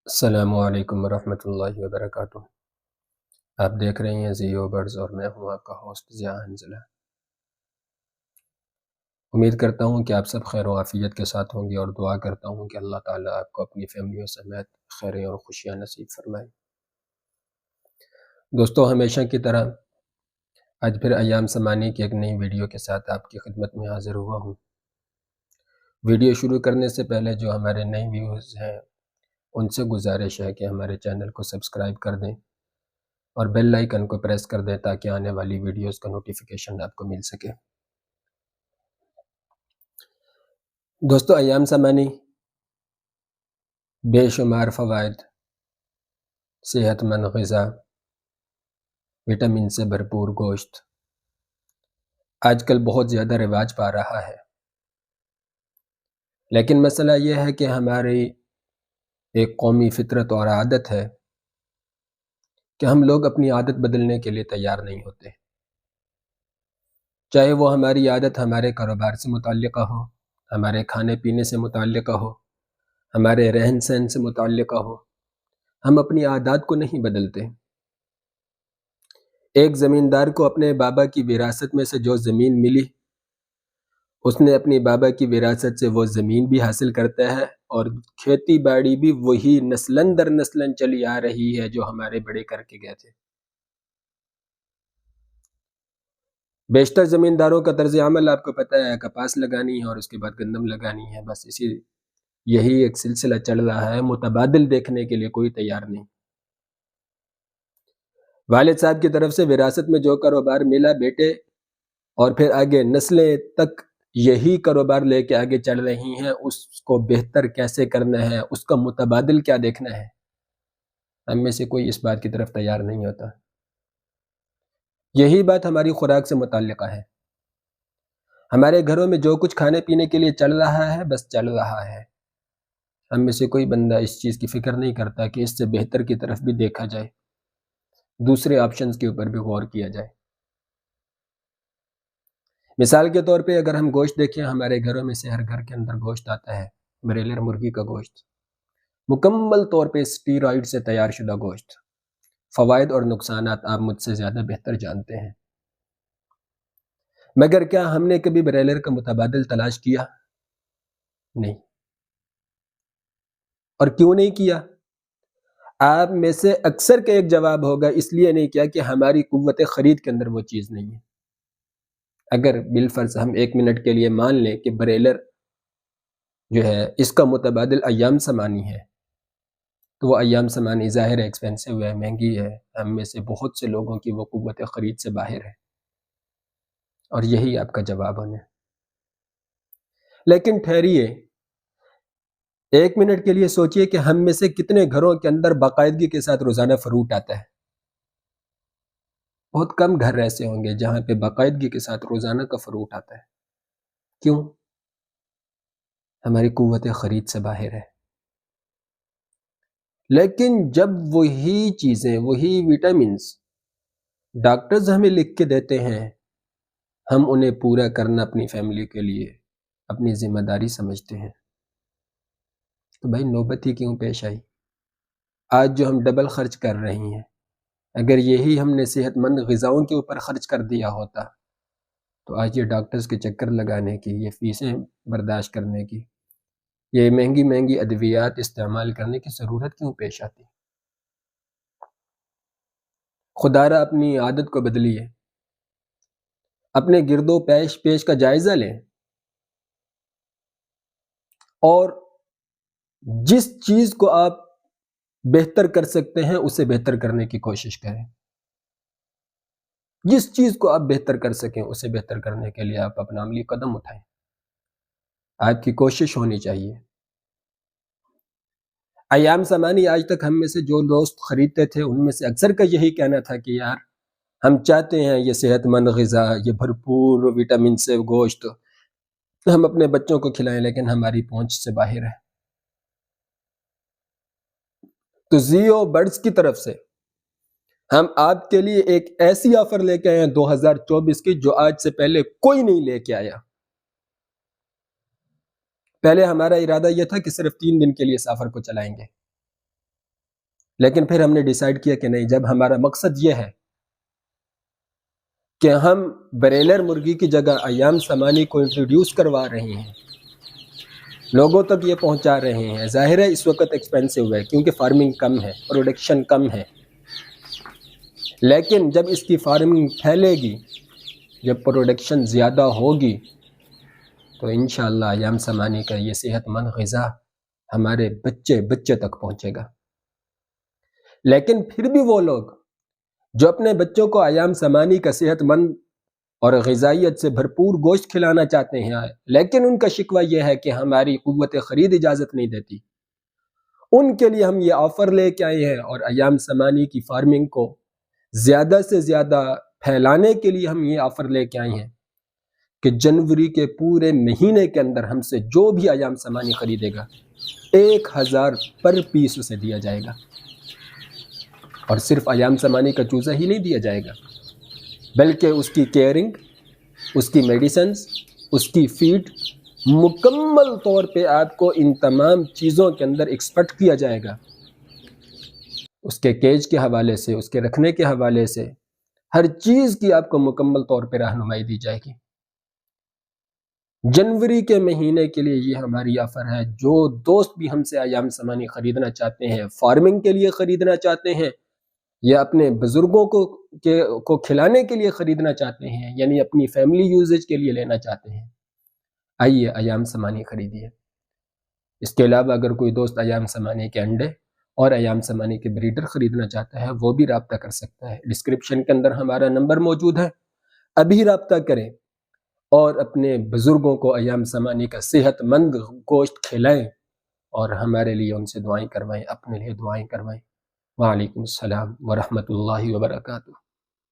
السلام علیکم ورحمۃ اللہ وبرکاتہ۔ آپ دیکھ رہے ہیں زیو برڈز اور میں ہوں آپ کا ہوسٹ ضیاء حنظلہ۔ امید کرتا ہوں کہ آپ سب خیر و عافیت کے ساتھ ہوں گے اور دعا کرتا ہوں کہ اللہ تعالیٰ آپ کو اپنی فیملیوں سمیت خیریں اور خوشیاں نصیب فرمائے۔ دوستو، ہمیشہ کی طرح آج پھر ایام سمانی کی ایک نئی ویڈیو کے ساتھ آپ کی خدمت میں حاضر ہوا ہوں۔ ویڈیو شروع کرنے سے پہلے جو ہمارے نئے ویوز ہیں ان سے گزارش ہے کہ ہمارے چینل کو سبسکرائب کر دیں اور بیل آئیکن کو پریس کر دیں تاکہ آنے والی ویڈیوز کا نوٹیفیکیشن آپ کو مل سکے۔ دوستو، ایام سمانی بے شمار فوائد، صحت مند غذا، وٹامن سے بھرپور گوشت آج کل بہت زیادہ رواج پا رہا ہے، لیکن مسئلہ یہ ہے کہ ہماری ایک قومی فطرت اور عادت ہے کہ ہم لوگ اپنی عادت بدلنے کے لیے تیار نہیں ہوتے، چاہے وہ ہماری عادت ہمارے کاروبار سے متعلقہ ہو، ہمارے کھانے پینے سے متعلقہ ہو، ہمارے رہن سہن سے متعلقہ ہو، ہم اپنی عادات کو نہیں بدلتے۔ ایک زمیندار کو اپنے بابا کی وراثت میں سے جو زمین ملی، اس نے اپنی بابا کی وراثت سے وہ زمین بھی حاصل کرتا ہے اور کھیتی باڑی بھی وہی نسلاً در نسلاً چلی آ رہی ہے جو ہمارے بڑے کر کے گئے تھے۔ بیشتر زمینداروں کا طرز عمل آپ کو پتہ ہے، کپاس لگانی ہے اور اس کے بعد گندم لگانی ہے، بس یہی ایک سلسلہ چل رہا ہے، متبادل دیکھنے کے لیے کوئی تیار نہیں۔ والد صاحب کی طرف سے وراثت میں جو کاروبار ملا بیٹے اور پھر آگے نسلیں تک یہی کاروبار لے کے آگے چل رہی ہیں، اس کو بہتر کیسے کرنا ہے، اس کا متبادل کیا دیکھنا ہے، ہم میں سے کوئی اس بات کی طرف تیار نہیں ہوتا۔ یہی بات ہماری خوراک سے متعلقہ ہے۔ ہمارے گھروں میں جو کچھ کھانے پینے کے لیے چل رہا ہے بس چل رہا ہے، ہم میں سے کوئی بندہ اس چیز کی فکر نہیں کرتا کہ اس سے بہتر کی طرف بھی دیکھا جائے، دوسرے آپشنز کے اوپر بھی غور کیا جائے۔ مثال کے طور پہ اگر ہم گوشت دیکھیں، ہمارے گھروں میں سے ہر گھر کے اندر گوشت آتا ہے، بریلر مرغی کا گوشت، مکمل طور پہ اسٹیرائڈ سے تیار شدہ گوشت۔ فوائد اور نقصانات آپ مجھ سے زیادہ بہتر جانتے ہیں، مگر کیا ہم نے کبھی بریلر کا متبادل تلاش کیا؟ نہیں۔ اور کیوں نہیں کیا؟ آپ میں سے اکثر کا ایک جواب ہوگا، اس لیے نہیں کیا کہ ہماری قوت خرید کے اندر وہ چیز نہیں ہے۔ اگر بالفرض ہم 1 منٹ کے لیے مان لیں کہ بریلر جو ہے اس کا متبادل ایام سمانی ہے، تو وہ ایام سمانی ظاہر ہے ایکسپینسو ہے، مہنگی ہے، ہم میں سے بہت سے لوگوں کی وہ قوت خرید سے باہر ہے، اور یہی آپ کا جواب ہونا ہے۔ لیکن ٹھہریے، 1 منٹ کے لیے سوچئے کہ ہم میں سے کتنے گھروں کے اندر باقاعدگی کے ساتھ روزانہ فروٹ آتا ہے۔ بہت کم گھر ایسے ہوں گے جہاں پہ باقاعدگی کے ساتھ روزانہ کا فروٹ آتا ہے۔ کیوں؟ ہماری قوت خرید سے باہر ہے۔ لیکن جب وہی چیزیں، وہی وٹامنز ڈاکٹرز ہمیں لکھ کے دیتے ہیں، ہم انہیں پورا کرنا اپنی فیملی کے لیے اپنی ذمہ داری سمجھتے ہیں، تو بھائی نوبت ہی کیوں پیش آئی؟ آج جو ہم ڈبل خرچ کر رہے ہیں، اگر یہی ہم نے صحت مند غذاؤں کے اوپر خرچ کر دیا ہوتا تو آج یہ ڈاکٹرز کے چکر لگانے کی، یہ فیسیں برداشت کرنے کی، یہ مہنگی مہنگی ادویات استعمال کرنے کی ضرورت کیوں پیش آتی؟ خدا را اپنی عادت کو بدلیے، اپنے گرد و پیش کا جائزہ لیں، اور جس چیز کو آپ بہتر کر سکتے ہیں اسے بہتر کرنے کی کوشش کریں۔ جس چیز کو آپ بہتر کر سکیں اسے بہتر کرنے کے لیے آپ اپنا عملی قدم اٹھائیں، آپ کی کوشش ہونی چاہیے۔ ایام سمانی آج تک ہم میں سے جو دوست خریدتے تھے ان میں سے اکثر کا یہی کہنا تھا کہ یار ہم چاہتے ہیں یہ صحت مند غذا، یہ بھرپور وٹامن سے گوشت ہم اپنے بچوں کو کھلائیں، لیکن ہماری پہنچ سے باہر ہے۔ تو زیو برڈز کی طرف سے ہم آپ کے لیے ایک ایسی آفر لے کے آئے ہیں 2024 کی جو آج سے پہلے کوئی نہیں لے کے آیا۔ پہلے ہمارا ارادہ یہ تھا کہ صرف 3 دن کے لیے اس آفر کو چلائیں گے، لیکن پھر ہم نے ڈیسائیڈ کیا کہ نہیں، جب ہمارا مقصد یہ ہے کہ ہم بریلر مرغی کی جگہ ایام سمانی کو انٹروڈیوس کروا رہے ہیں، لوگوں تک یہ پہنچا رہے ہیں، ظاہر ہے اس وقت ایکسپینسو ہے کیونکہ فارمنگ کم ہے، پروڈکشن کم ہے، لیکن جب اس کی فارمنگ پھیلے گی، جب پروڈکشن زیادہ ہوگی، تو انشاءاللہ ایام سمانی کا یہ صحت مند غذا ہمارے بچے تک پہنچے گا۔ لیکن پھر بھی وہ لوگ جو اپنے بچوں کو ایام سمانی کا صحت مند اور غذائیت سے بھرپور گوشت کھلانا چاہتے ہیں، لیکن ان کا شکوہ یہ ہے کہ ہماری قوت خرید اجازت نہیں دیتی، ان کے لیے ہم یہ آفر لے کے آئے ہیں، اور ایام سمانی کی فارمنگ کو زیادہ سے زیادہ پھیلانے کے لیے ہم یہ آفر لے کے آئے ہیں کہ جنوری کے پورے مہینے کے اندر ہم سے جو بھی ایام سمانی خریدے گا 1000 پر پیس اسے دیا جائے گا، اور صرف ایام سمانی کا چوزہ ہی نہیں دیا جائے گا، بلکہ اس کی کیئرنگ، اس کی میڈیسنز، اس کی فیڈ مکمل طور پہ آپ کو ان تمام چیزوں کے اندر ایکسپرٹ کیا جائے گا، اس کے کیج کے حوالے سے، اس کے رکھنے کے حوالے سے، ہر چیز کی آپ کو مکمل طور پہ رہنمائی دی جائے گی۔ جنوری کے مہینے کے لیے یہ ہماری آفر ہے۔ جو دوست بھی ہم سے ایام سمانی خریدنا چاہتے ہیں، فارمنگ کے لیے خریدنا چاہتے ہیں، یا اپنے بزرگوں کو کھلانے کے لیے خریدنا چاہتے ہیں، یعنی اپنی فیملی یوزیج کے لیے لینا چاہتے ہیں، آئیے ایام سمانی خریدیے۔ اس کے علاوہ اگر کوئی دوست ایام سمانی کے انڈے اور ایام سمانی کے بریڈر خریدنا چاہتا ہے، وہ بھی رابطہ کر سکتا ہے۔ ڈسکرپشن کے اندر ہمارا نمبر موجود ہے، ابھی رابطہ کریں اور اپنے بزرگوں کو ایام سمانی کا صحت مند گوشت کھلائیں، اور ہمارے لیے ان سے دعائیں کروائیں، اپنے لیے دعائیں کروائیں۔ وعلیکم السلام ورحمۃ اللہ وبرکاتہ۔